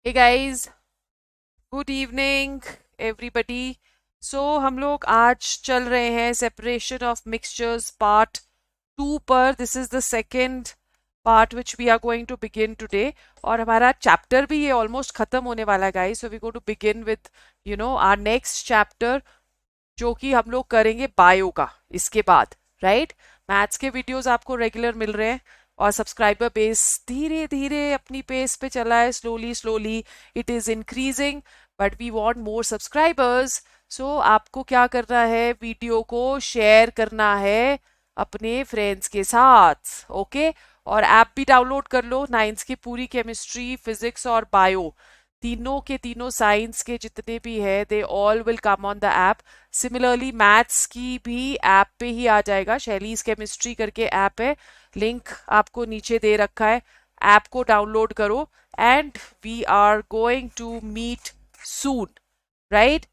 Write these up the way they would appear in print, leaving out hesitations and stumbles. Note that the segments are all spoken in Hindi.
हे guys, good evening everybody. So हम लोग आज चल रहे हैं सेपरेशन ऑफ मिक्सचर्स पार्ट 2 पर। This is the second part which we are going to begin today. और हमारा चैप्टर भी ये ऑलमोस्ट खत्म होने वाला है guys. So we go to begin with our next chapter, जो कि हम लोग करेंगे बायो का इसके बाद, राइट। मैथ्स के वीडियोस आपको रेगुलर मिल रहे हैं और सब्सक्राइबर बेस धीरे धीरे अपनी पेस पे चला है, slowly slowly it is increasing, but we want more subscribers. So आपको क्या करना है, वीडियो को शेयर करना है अपने फ्रेंड्स के साथ, ओके। और ऐप भी डाउनलोड कर लो। नाइन्थ की पूरी केमिस्ट्री, फिजिक्स और बायो, तीनों के तीनों साइंस के जितने भी है, they all will come on the app. Similarly maths की भी ऐप पे ही आ जाएगा। शैलीज केमिस्ट्री करके ऐप है, लिंक आपको नीचे दे रखा है। ऐप को डाउनलोड करो and we are going to meet soon, right.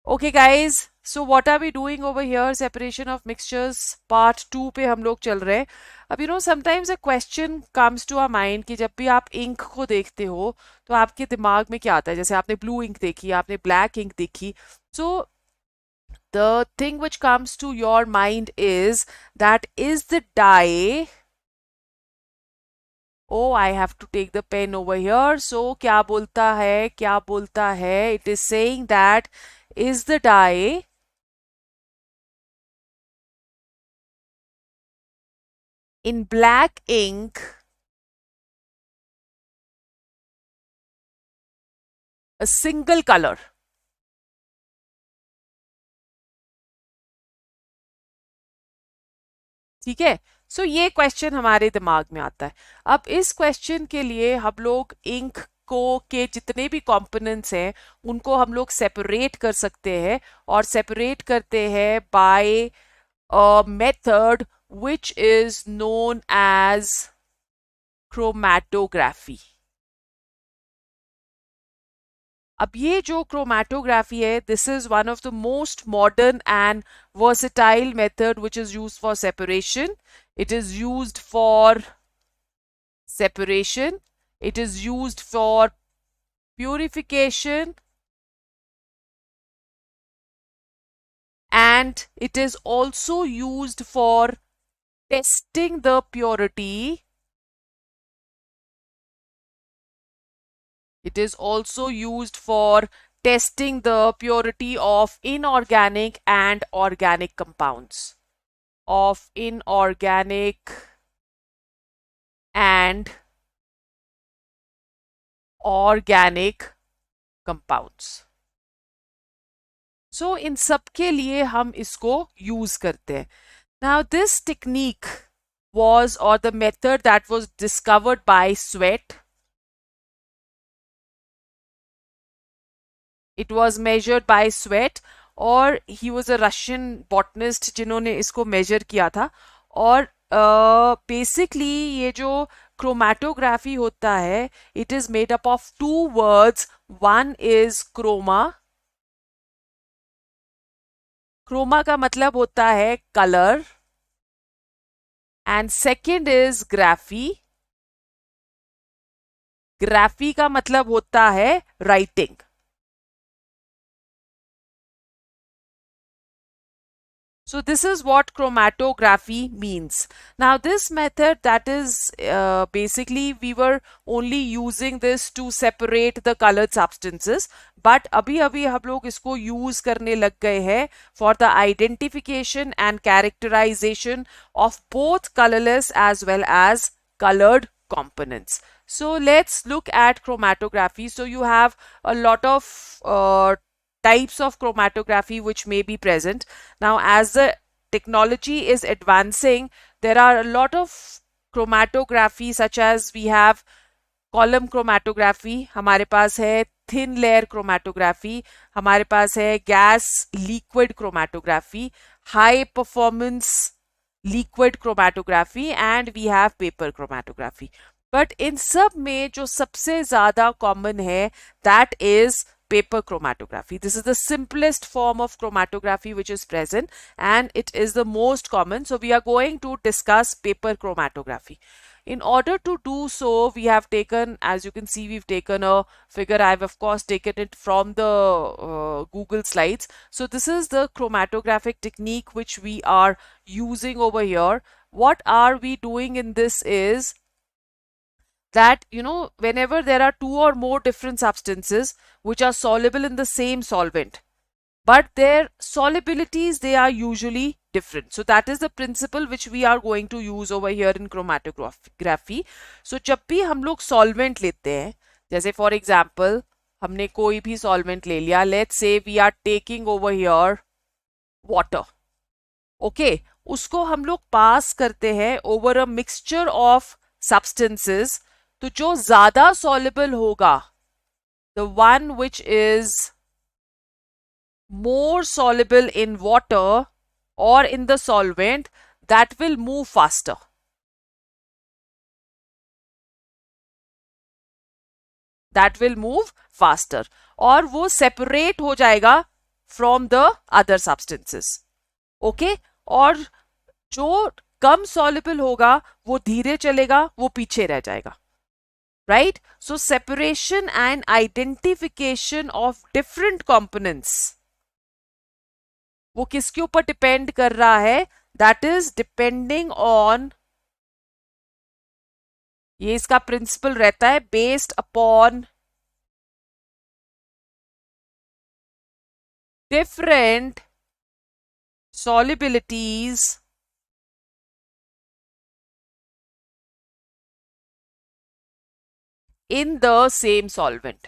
Okay guys, so what are we doing over here? Separation of mixtures part 2 पे हम लोग चल रहे हैं। अब sometimes a question comes to our mind कि जब भी आप इंक को देखते हो तो आपके दिमाग में क्या आता है। जैसे आपने ब्लू इंक देखी, आपने ब्लैक इंक देखी, सो the thing which comes to your mind is that is the dye. Oh, I have to take the pen over here. So क्या बोलता है, क्या बोलता है? It is saying that is the dye in black ink a single color. ठीक है। सो ये क्वेश्चन हमारे दिमाग में आता है। अब इस क्वेश्चन के लिए हम लोग इंक को के जितने भी कंपोनेंट्स हैं उनको हम लोग सेपरेट कर सकते हैं, और सेपरेट करते हैं by a method which is known as chromatography. अब ये जो क्रोमैटोग्राफी है, this is one of the most modern and versatile method which is used for separation. It is used for separation, it is used for purification, and it is also used for testing the purity. It is also used for testing the purity of inorganic and organic compounds. Of inorganic and organic compounds. So इन सब के लिए हम इसको यूज करते हैं. Now this technique was, or the method that was discovered by Sweat. It was measured by Sweat, और he was a Russian botanist जिन्होंने इसको measure किया था. और बेसिकली ये जो क्रोमैटोग्राफी होता है, it is made up of 2 words. One is chroma. Chroma का मतलब होता है colour, and second is graphy. Graphy का मतलब होता है writing. So this is what chromatography means. Now this method, that is basically we were only using this to separate the colored substances, but अभी अभी हम लोग इसको use करने लग गए हैं for the identification and characterization of both colorless as well as colored components. So let's look at chromatography. So you have a lot of types of chromatography which may be present. Now, as the technology is advancing, there are a lot of chromatography, such as we have column chromatography, हमारे पास है thin layer chromatography, हमारे पास है gas liquid chromatography, high performance liquid chromatography, and we have paper chromatography. But इन सब में जो सबसे ज़्यादा common है, that is paper chromatography. This is the simplest form of chromatography which is present, and it is the most common. So we are going to discuss paper chromatography. In order to do so, we have taken, as you can see, we've taken a figure. I've of course taken it from the Google Slides. So this is the chromatographic technique which we are using over here. What are we doing in this is that, whenever there are two or more different substances which are soluble in the same solvent, but their solubilities, they are usually different. So that is the principle which we are going to use over here in chromatography. So जब भी हम लोग solvent लेते हैं, जैसे for example हमने कोई भी solvent ले लिया, let's say we are taking over here water, okay, उसको हम लोग pass करते हैं over a mixture of substances. तो जो ज़्यादा soluble होगा, the one which is more soluble in water or in the solvent, that will move faster. That will move faster. और वो separate हो जाएगा from the other substances. Okay? और जो कम soluble होगा वो धीरे चलेगा, वो पीछे रह जाएगा. Right? So separation and identification of different components, वो किसके ऊपर डिपेंड कर रहा है? दैट इज डिपेंडिंग ऑन, ये इसका प्रिंसिपल रहता है, based upon different solubilities in the same solvent.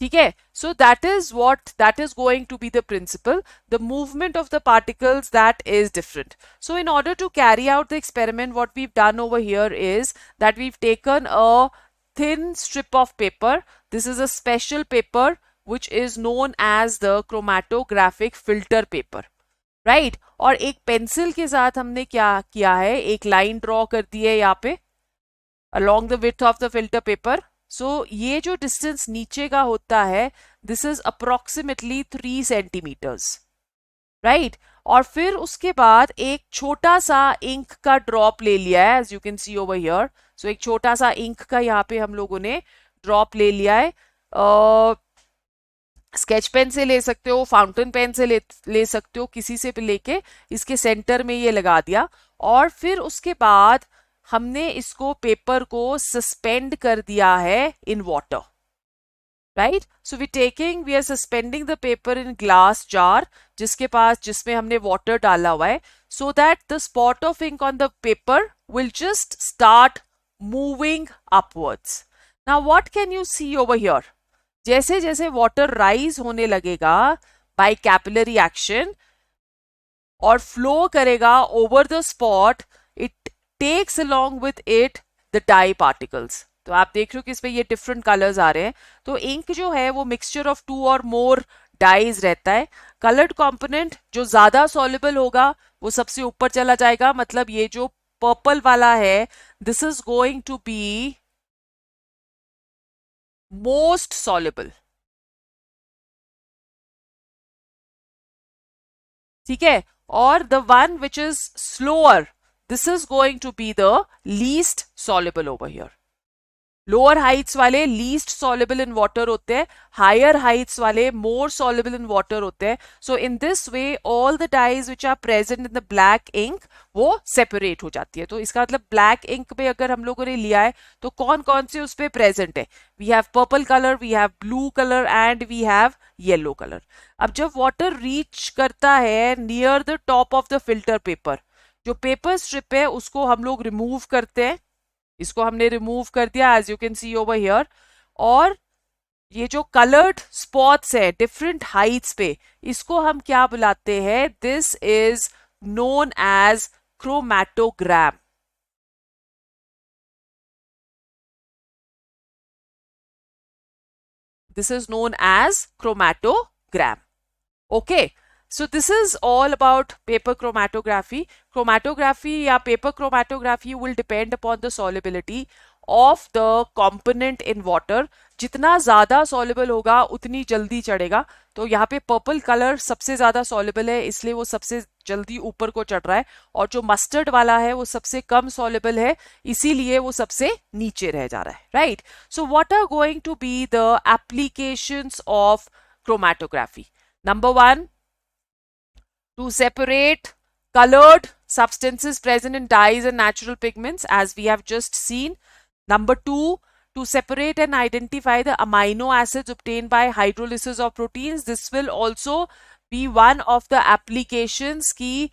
ठीक है? So that is going to be the principle, the movement of the particles, that is different. So in order to carry out the experiment, what we've done over here is that we've taken a thin strip of paper. This is a special paper which is known as the chromatographic filter paper, right? और एक पेंसिल के साथ हमने क्या किया है, एक लाइन ड्रॉ कर दी है यहाँ पे along the width of the filter paper. So ये जो डिस्टेंस नीचे का होता है, this is approximately 3 centimetres, right? और फिर उसके बाद एक छोटा सा इंक का ड्रॉप ले लिया है, as you can see over here. So एक छोटा सा इंक का यहाँ पे हम लोगों ने ड्रॉप ले लिया है. स्केच पेन से ले सकते हो, फाउंटेन पेन से ले सकते हो, किसी से भी लेके इसके सेंटर में ये लगा दिया. और फिर उसके बाद हमने इसको पेपर को सस्पेंड कर दिया है in water, right? So we are suspending the paper in glass jar, जिसमें हमने वाटर डाला हुआ है, so that the spot of ink on the paper will just start moving upwards. Now what can you see over here? जैसे जैसे वाटर राइज होने लगेगा बाय कैपिलरी एक्शन और फ्लो करेगा over the spot, it takes along with it the dye particles. तो आप देख रहे हो कि इसमें ये डिफरेंट कलर्स आ रहे हैं. तो इंक जो है वो मिक्सचर ऑफ 2 और मोर डाइज रहता है. कलर्ड कंपोनेंट जो ज्यादा सॉल्युबल होगा वो सबसे ऊपर चला जाएगा. मतलब ये जो पर्पल वाला है, this is going to be most soluble. ठीक है? और the one which is slower, this is going to be the least soluble over here. Lower heights वाले least soluble in water होते हैं, higher heights वाले more soluble in water होते हैं. So in this way all the dyes which are present in the black ink वो separate हो जाती है. तो इसका मतलब black ink पे अगर हम लोगों ने लिया है तो कौन कौन से उस पे present है? We have purple color, we have blue color and we have yellow color. अब जब water reach करता है near the top of the filter paper, जो पेपर स्ट्रिप है उसको हम लोग रिमूव करते हैं. इसको हमने रिमूव कर दिया, as you can see over here. और ये जो कलर्ड स्पॉट्स है डिफरेंट हाइट्स पे, इसको हम क्या बुलाते हैं? This is known as chromatogram. This is known as chromatogram. Okay, so this is all about paper chromatography. Chromatography या paper chromatography will depend upon the solubility of the component in water. जितना ज्यादा soluble होगा उतनी जल्दी चढ़ेगा. तो यहाँ पे पर्पल कलर सबसे ज्यादा soluble है, इसलिए वो सबसे जल्दी ऊपर को चढ़ रहा है, और जो मस्टर्ड वाला है वो सबसे कम soluble है, इसीलिए वो सबसे नीचे रह जा रहा है. Right. So what are going to be the applications of chromatography? Number one, to separate colored substances present in dyes and natural pigments, as we have just seen. Number two, to separate and identify the amino acids obtained by hydrolysis of proteins. This will also be one of the applications की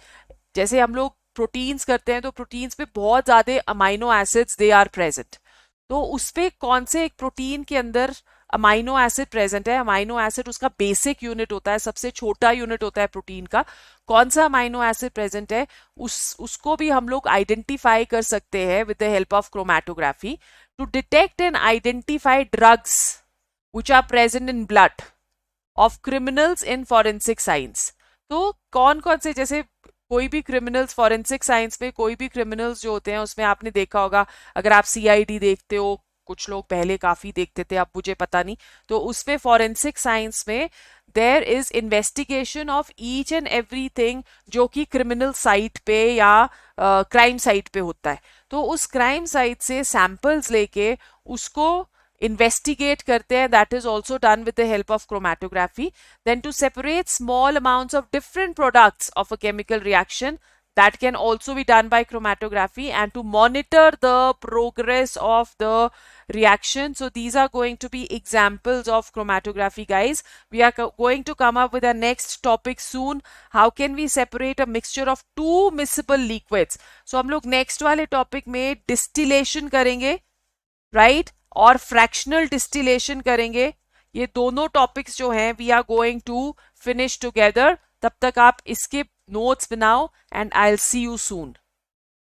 जैसे हम लोग प्रोटीन्स करते हैं तो प्रोटीन्स पे बहुत ज़्यादा amino acids they are present, तो उस पे कौन से एक प्रोटीन के अंदर अमाइनो एसिड प्रेजेंट है. अमाइनो एसिड उसका बेसिक यूनिट होता है, सबसे छोटा यूनिट होता है प्रोटीन का. कौन सा अमाइनो एसिड प्रेजेंट है उसको भी हम लोग आइडेंटिफाई कर सकते हैं with the help of chromatography. To detect and identify drugs which are present in blood of criminals in forensic science. तो कौन कौन से, जैसे कोई भी क्रिमिनल्स फॉरेंसिक साइंस में कोई भी क्रिमिनल्स जो होते हैं उसमें आपने देखा होगा, अगर आप सीआईडी देखते हो, कुछ लोग पहले काफी देखते थे, अब मुझे पता नहीं, तो उसमें फॉरेंसिक साइंस में there is investigation of each and everything जो कि क्रिमिनल साइट पे या क्राइम साइट पे होता है. तो उस क्राइम साइट से सैंपल्स लेके उसको investigate करते हैं. That is also done with the help of chromatography. Then to separate small amounts of different products of a chemical reaction, that can also be done by chromatography, and to monitor the progress of the reaction. So these are going to be examples of chromatography, guys. We are going to come up with our next topic soon. How can we separate a mixture of two miscible liquids? So हम लोग next वाले topic में distillation करेंगे, right? और फ्रैक्शनल डिस्टिलेशन करेंगे. ये दोनों टॉपिक्स जो हैं we are going to finish together. तब तक आप इसके नोट्स बनाओ and I will see you soon.